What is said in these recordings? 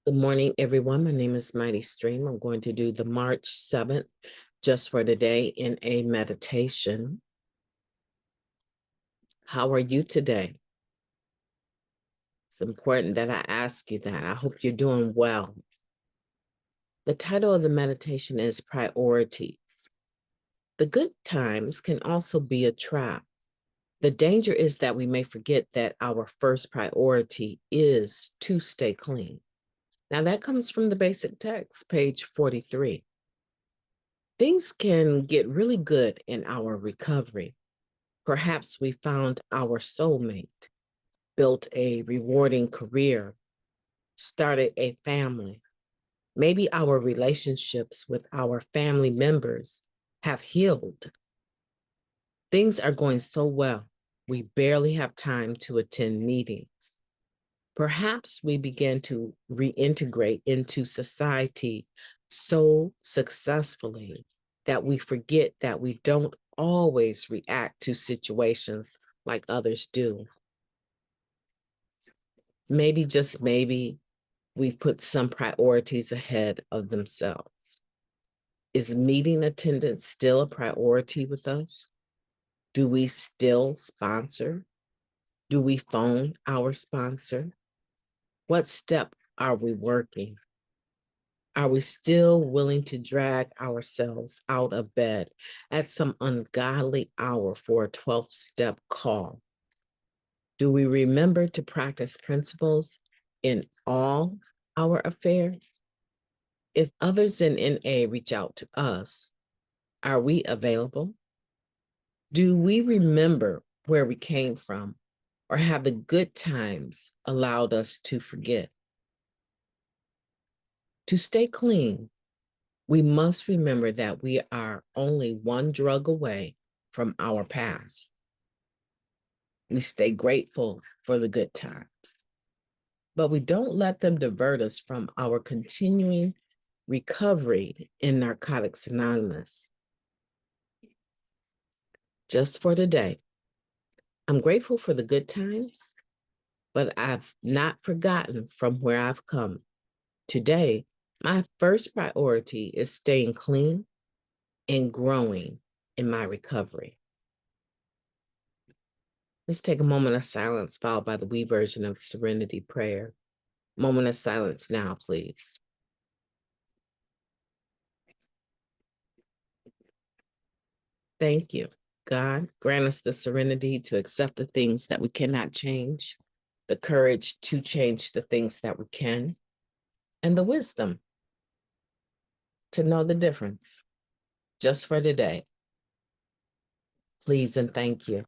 Good morning, everyone. My name is MightyStream. I'm going to do the March 7th, just for today, in a meditation. How are you today? It's important that I ask you that. I hope you're doing well. The title of the meditation is Priorities. The good times can also be a trap. The danger is that we may forget that our first priority is to stay clean. Now, that comes from the basic text, page 43. Things can get really good in our recovery. Perhaps we found our soulmate, built a rewarding career, started a family. Maybe our relationships with our family members have healed. Things are going so well, we barely have time to attend meetings. Perhaps we begin to reintegrate into society so successfully that we forget that we don't always react to situations like others do. Maybe, just maybe, we put some priorities ahead of themselves. Is meeting attendance still a priority with us? Do we still sponsor? Do we phone our sponsor? What step are we working? Are we still willing to drag ourselves out of bed at some ungodly hour for a 12-step call? Do we remember to practice principles in all our affairs? If others in NA reach out to us, are we available? Do we remember where we came from, or have the good times allowed us to forget? To stay clean, we must remember that we are only one drug away from our past. We stay grateful for the good times, but we don't let them divert us from our continuing recovery in Narcotics Anonymous. Just for today, I'm grateful for the good times, but I've not forgotten from where I've come. Today, my first priority is staying clean and growing in my recovery. Let's take a moment of silence, followed by the we version of the Serenity Prayer. Moment of silence now, please. Thank you. God, grant us the serenity to accept the things that we cannot change, the courage to change the things that we can, and the wisdom to know the difference. Just for today, please and thank you.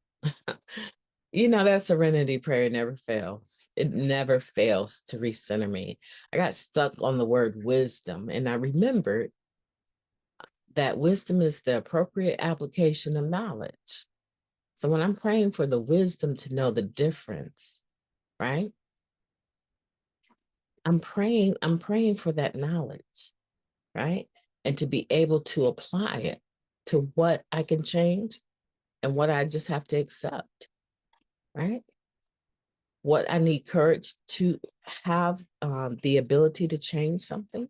You know, that serenity prayer never fails. It never fails to recenter me. I got stuck on the word wisdom, and I remembered that wisdom is the appropriate application of knowledge. So when I'm praying for the wisdom to know the difference, right? I'm praying for that knowledge, right? And to be able to apply it to what I can change and what I just have to accept, right? What I need courage to have the ability to change something,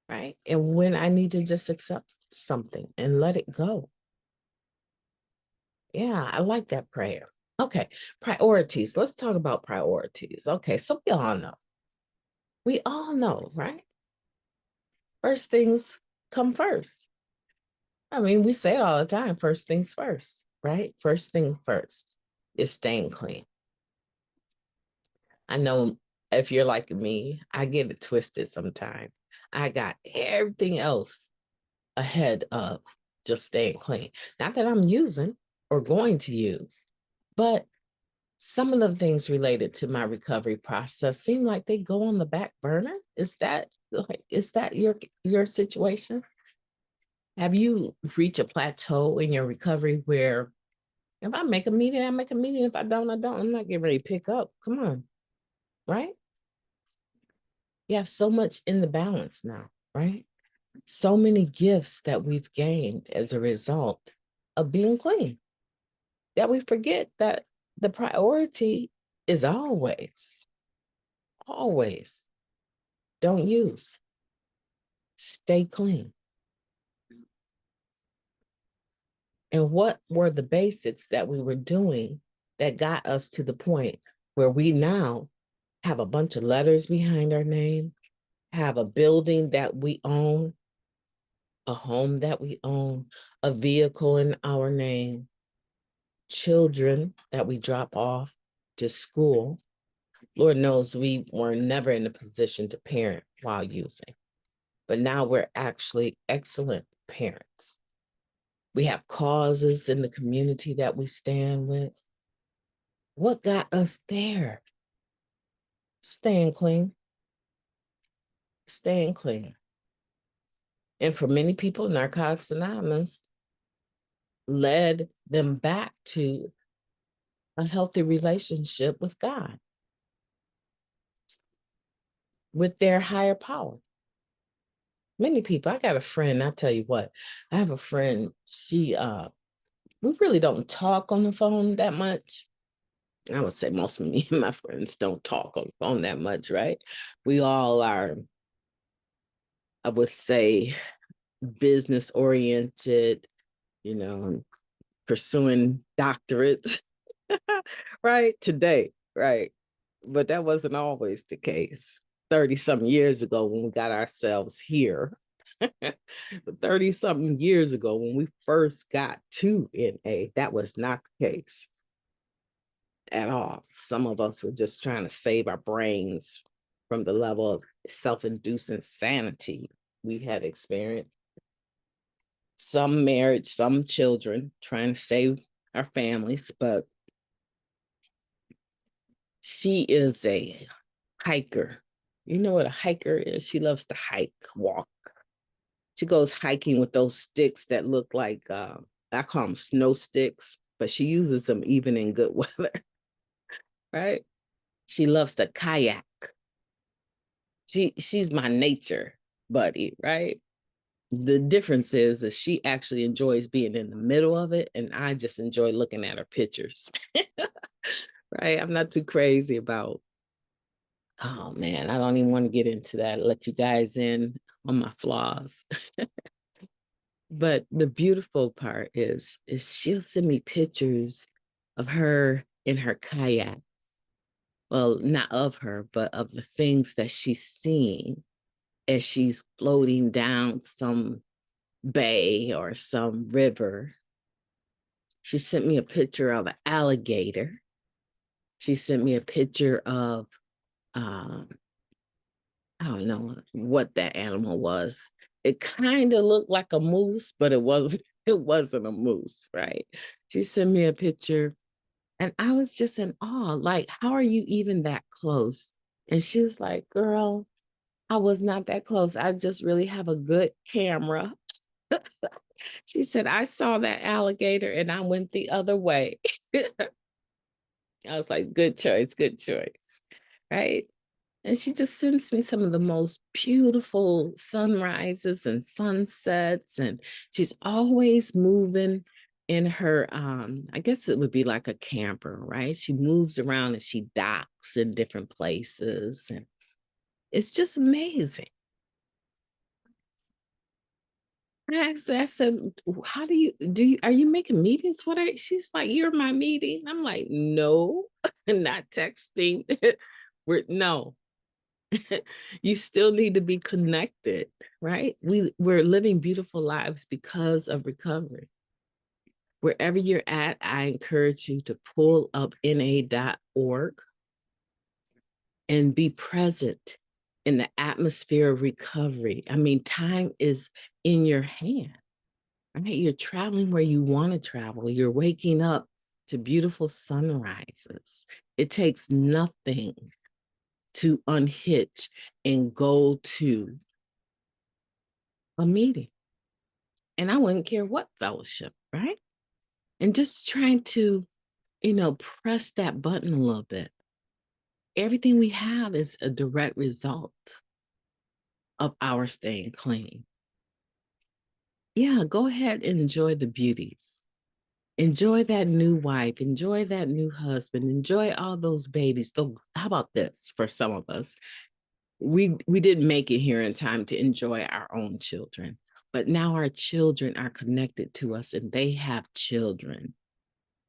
right? And when I need to just accept something and let it go. Yeah, I like that prayer. Okay, priorities. Let's talk about priorities. Okay, so we all know. We all know, right? First things come first. I mean, we say it all the time, first things first, right? First thing first is staying clean. I know if you're like me, I get it twisted sometimes. I got everything else ahead of just staying clean. Not that I'm using or going to use, but some of the things related to my recovery process seem like they go on the back burner. Is that your situation? Have you reached a plateau in your recovery where if I make a meeting, I make a meeting. If I don't, I don't. I'm not getting ready to pick up. Come on, right? You have so much in the balance now, right? So many gifts that we've gained as a result of being clean that we forget that the priority is always Don't use. Stay clean. And what were the basics that we were doing that got us to the point where we now have a bunch of letters behind our name, have a building that we own, a home that we own, a vehicle in our name, children that we drop off to school. Lord knows we were never in a position to parent while using, but now we're actually excellent parents. We have causes in the community that we stand with. What got us there? Staying clean. Staying clean. And for many people, Narcotics Anonymous led them back to a healthy relationship with God, with their higher power. Many people, I got a friend, I tell you what, I have a friend, we really don't talk on the phone that much. I would say most of me and my friends don't talk on the phone that much, right? We all are, I would say, business oriented, pursuing doctorates, right? Today, right? But that wasn't always the case. 30-something years ago when we got ourselves here. 30-something years ago when we first got to NA, that was not the case at all. Some of us were just trying to save our brains from the level of self-induced insanity we had experienced. Some marriage, some children, trying to save our families, but she is a hiker. You know what a hiker is? She loves to hike, walk. She goes hiking with those sticks that look like, I call them snow sticks, but she uses them even in good weather, right? She loves to kayak. She's my nature buddy, right? The difference is that she actually enjoys being in the middle of it, and I just enjoy looking at her pictures, right? I'm not too crazy about, oh man, I don't even want to get into that. Let you guys in on my flaws. But the beautiful part is she'll send me pictures of her in her kayak. Well, not of her, but of the things that she's seeing as she's floating down some bay or some river. She sent me a picture of an alligator. She sent me a picture of, I don't know what that animal was. It kind of looked like a moose, but it wasn't. It wasn't a moose, right? She sent me a picture, and I was just in awe. Like, how are you even that close? And she was like, "Girl, I was not that close. I just really have a good camera." She said, "I saw that alligator, and I went the other way." I was like, "Good choice, good choice," right? And she just sends me some of the most beautiful sunrises and sunsets. And she's always moving in her, I guess it would be like a camper, right? She moves around and she docks in different places. And it's just amazing. I asked her, I said, how are you making meetings with her? She's like, you're my meeting. I'm like, no, not texting. No, you still need to be connected, right? We're living beautiful lives because of recovery. Wherever you're at, I encourage you to pull up na.org and be present in the atmosphere of recovery. I mean, time is in your hand, right? You're traveling where you want to travel. You're waking up to beautiful sunrises. It takes nothing to unhitch and go to a meeting. And I wouldn't care what fellowship, right? And just trying to, press that button a little bit. Everything we have is a direct result of our staying clean. Yeah, go ahead and enjoy the beauties. Enjoy that new wife, enjoy that new husband, enjoy all those babies. So how about this for some of us? we didn't make it here in time to enjoy our own children, but now our children are connected to us and they have children,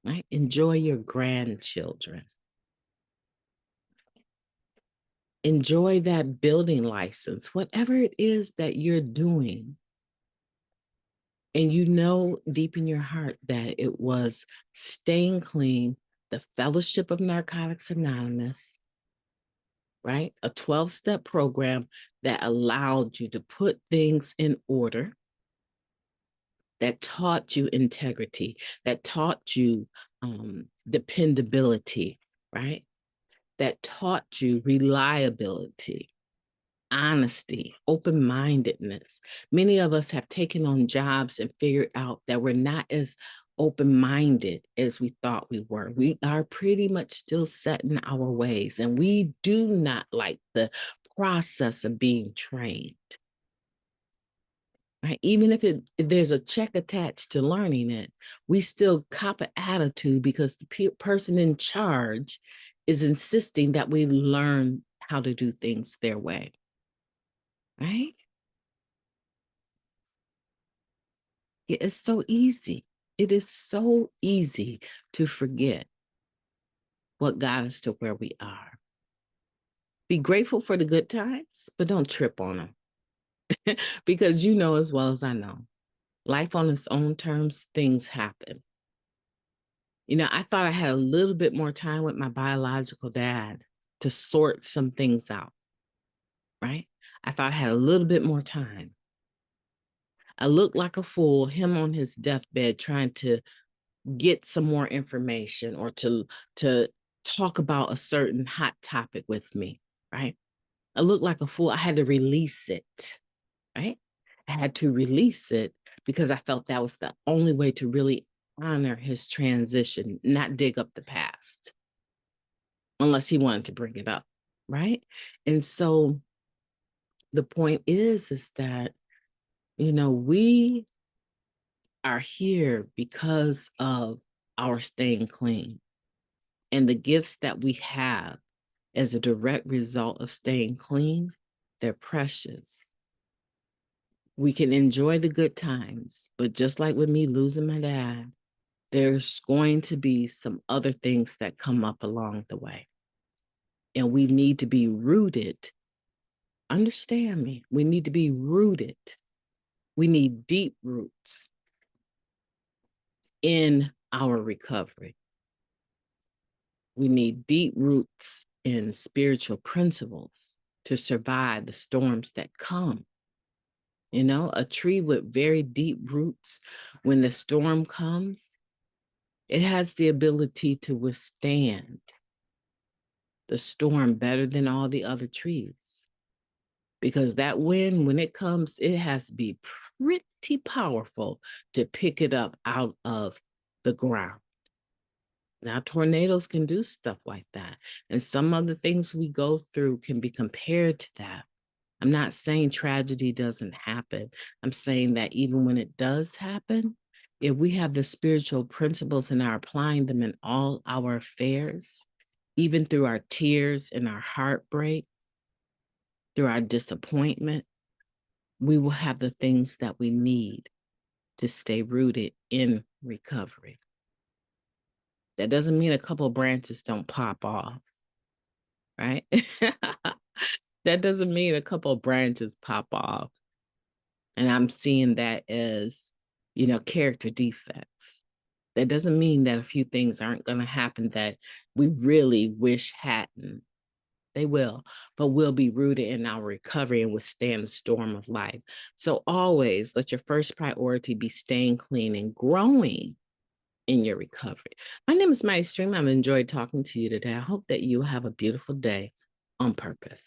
right? Enjoy your grandchildren. Enjoy that building license, whatever it is that you're doing. And you know deep in your heart that it was staying clean, the Fellowship of Narcotics Anonymous, right? A 12-step program that allowed you to put things in order, that taught you integrity, that taught you dependability, right? That taught you reliability, honesty, open-mindedness. Many of us have taken on jobs and figured out that we're not as open-minded as we thought we were. We are pretty much still set in our ways, and we do not like the process of being trained. Right? Even if there's a check attached to learning it, we still cop an attitude because the person in charge is insisting that we learn how to do things their way. Right? It's so easy. It is so easy to forget what got us to where we are. Be grateful for the good times, but don't trip on them. Because you know as well as I know, life on its own terms, things happen. You know, I thought I had a little bit more time with my biological dad to sort some things out, right? I thought I had a little bit more time. I looked like a fool, him on his deathbed trying to get some more information or to talk about a certain hot topic with me, right? I looked like a fool. I had to release it, right? I had to release it because I felt that was the only way to really honor his transition, not dig up the past, unless he wanted to bring it up, right? And so the point is that, you know, we are here because of our staying clean and the gifts that we have as a direct result of staying clean, they're precious. We can enjoy the good times, but just like with me losing my dad, there's going to be some other things that come up along the way. And we need to be rooted. Understand me. We need to be rooted. We need deep roots in our recovery. We need deep roots in spiritual principles to survive the storms that come. You know, a tree with very deep roots, when the storm comes, it has the ability to withstand the storm better than all the other trees. Because that wind, when it comes, it has to be pretty powerful to pick it up out of the ground. Now, tornadoes can do stuff like that. And some of the things we go through can be compared to that. I'm not saying tragedy doesn't happen. I'm saying that even when it does happen, if we have the spiritual principles and are applying them in all our affairs, even through our tears and our heartbreak, through our disappointment, we will have the things that we need to stay rooted in recovery. That doesn't mean a couple of branches don't pop off, right? That doesn't mean a couple of branches pop off. And I'm seeing that as, you know, character defects. That doesn't mean that a few things aren't going to happen that we really wish hadn't. They will, but we'll be rooted in our recovery and withstand the storm of life. So always let your first priority be staying clean and growing in your recovery. My name is MightyStream. I've enjoyed talking to you today. I hope that you have a beautiful day on purpose.